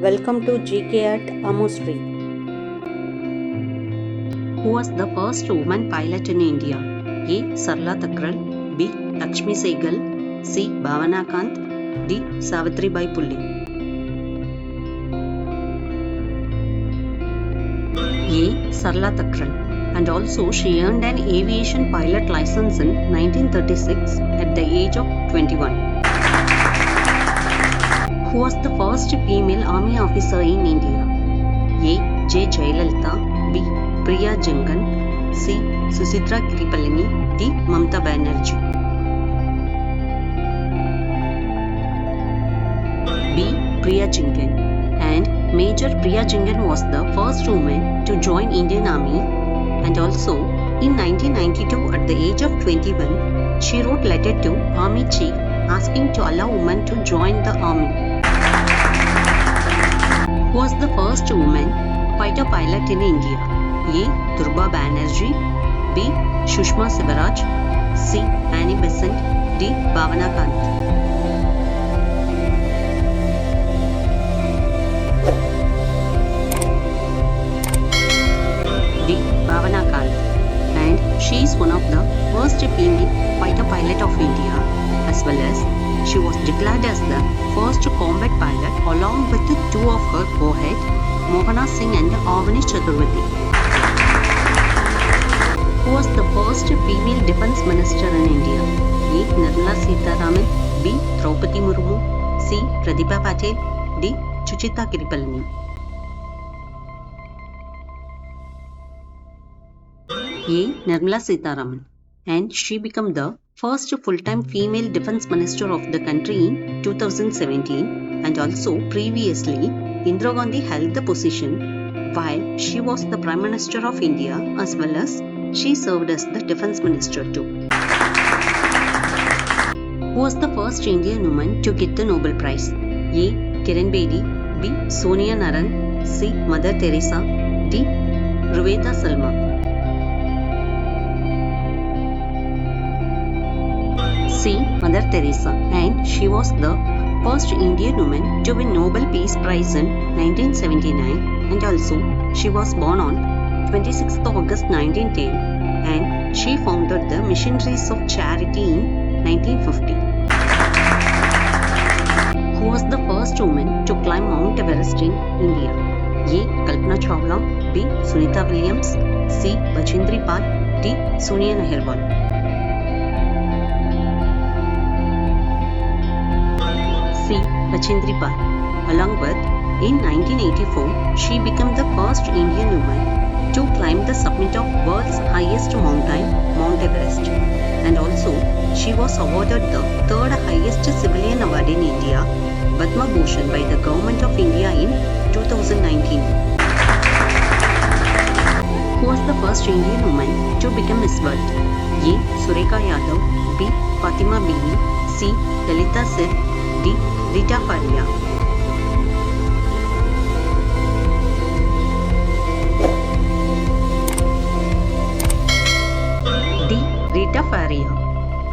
Welcome to GK at Amosri. Who was the first woman pilot in India? A. Sarla Thakral, B. Lakshmi Sehgal, C. Bhavana Kant, D. Savitribai Phule. A. Sarla Thakral, and also she earned an aviation pilot license in 1936 at the age of 21. Who was the first female army officer in India? A. J. Jayalalitha, B. Priya Jangan, C. Suchitra Kripalani, D. Mamata Banerjee. B. Priya Jangan, and Major Priya Jangan was the first woman to join Indian Army, and also in 1992 at the age of 21 she wrote letter to Army Chief asking to allow women to join the army. Who was the first woman fighter pilot in India? A. Durba Banerjee, B. Sushma Sivaraj, C. Annie Besant, D. Bhavana Kant. D. Bhavana Kant, and she is one of the first female fighter pilot of India, as well as she was declared as the first combat pilot along with two of her co-head, Mohana Singh and Avani Chaturvedi. Who was the first female defense minister in India? A. Nirmala Sitharaman, B. Draupadi Murmu, C. Pratibha Patil, D. Suchitra Kripalani. A. Nirmala Sitharaman, and she became the first full-time female defense minister of the country in 2017, and also previously Indira Gandhi held the position while she was the Prime Minister of India, as well as she served as the defense minister too. Who was the first Indian woman to get the Nobel Prize? A. Kiran Bedi, B. Sonia Naran, C. Mother Teresa, D. Ruveta Salma. C. Mother Teresa, and she was the first Indian woman to win Nobel Peace Prize in 1979, and also she was born on 26th August 1910, and she founded the Missionaries of Charity in 1950. Who was the first woman to climb Mount Everest in India? A. Kalpana Chawla, B. Sunita Williams, C. Bachendri Pal, D. Sonia Nehwal. C. Bachendri Pal. Along with, in 1984, she became the first Indian woman to climb the summit of world's highest mountain, Mount Everest. And also, she was awarded the third highest civilian award in India, Padma Bhushan, by the Government of India in 2019. Who was the first Indian woman to become Miss World? A. Surekha Yadav, B. Fatima Bibi, C. Lalita Seth, D. Rita Faria. D. Rita Faria.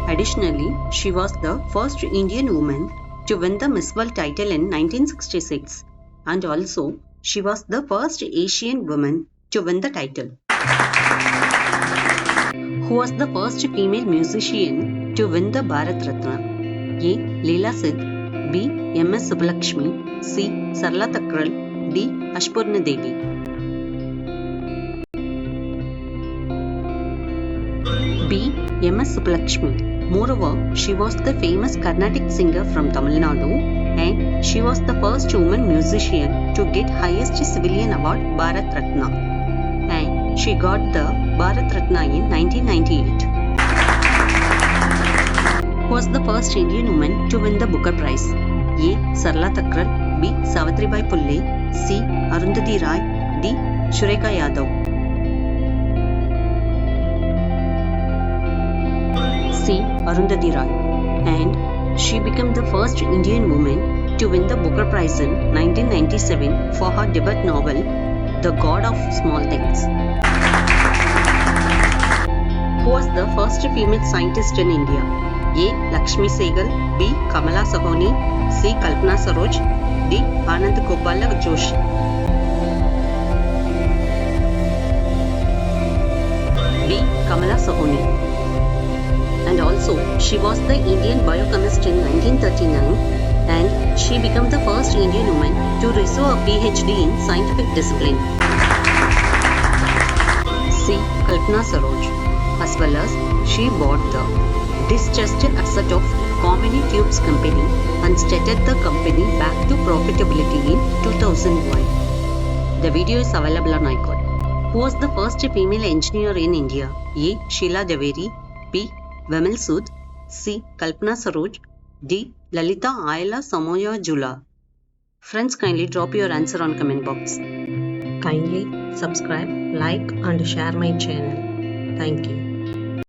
Additionally, she was the first Indian woman to win the Miss World title in 1966, and also she was the first Asian woman to win the title. Who was the first female musician to win the Bharat Ratna? A. Leela Sid, B. M.S. Subbulakshmi, C. Sarla Thakral, D. Ashpurna Devi. B. M.S. Subbulakshmi. Moreover, she was the famous Carnatic singer from Tamil Nadu, and she was the first woman musician to get highest civilian award Bharat Ratna, and she got the Bharat Ratna in 1998. Who was the first Indian woman to win the Booker Prize? A. Sarla Thakral, B. Savitribai Phule, C. Arundhati Roy, D. Surekha Yadav. C. Arundhati Roy, and she became the first Indian woman to win the Booker Prize in 1997 for her debut novel, The God of Small Things. Who was the first female scientist in India? A. Lakshmi Sehgal, B. Kamala Sahoni, C. Kalpana Saroj, D. Anand Gopal. Balak Joshi. B. Kamala Sahoni. And also, she was the Indian biochemist in 1939 and she became the first Indian woman to receive a PhD in scientific discipline. C. Kalpana Saroj. As well as she bought the distressed asset of Comini Tubes Company and started the company back to profitability in 2001. The video is available on iQuod. Who was the first female engineer in India? A. Sheila Javeri. B. Vimal Sood. C. Kalpana Saroj. D. Lalita Ayala Samoya Jula. Friends, kindly drop your answer on comment box. Kindly subscribe, like and share my channel. Thank you.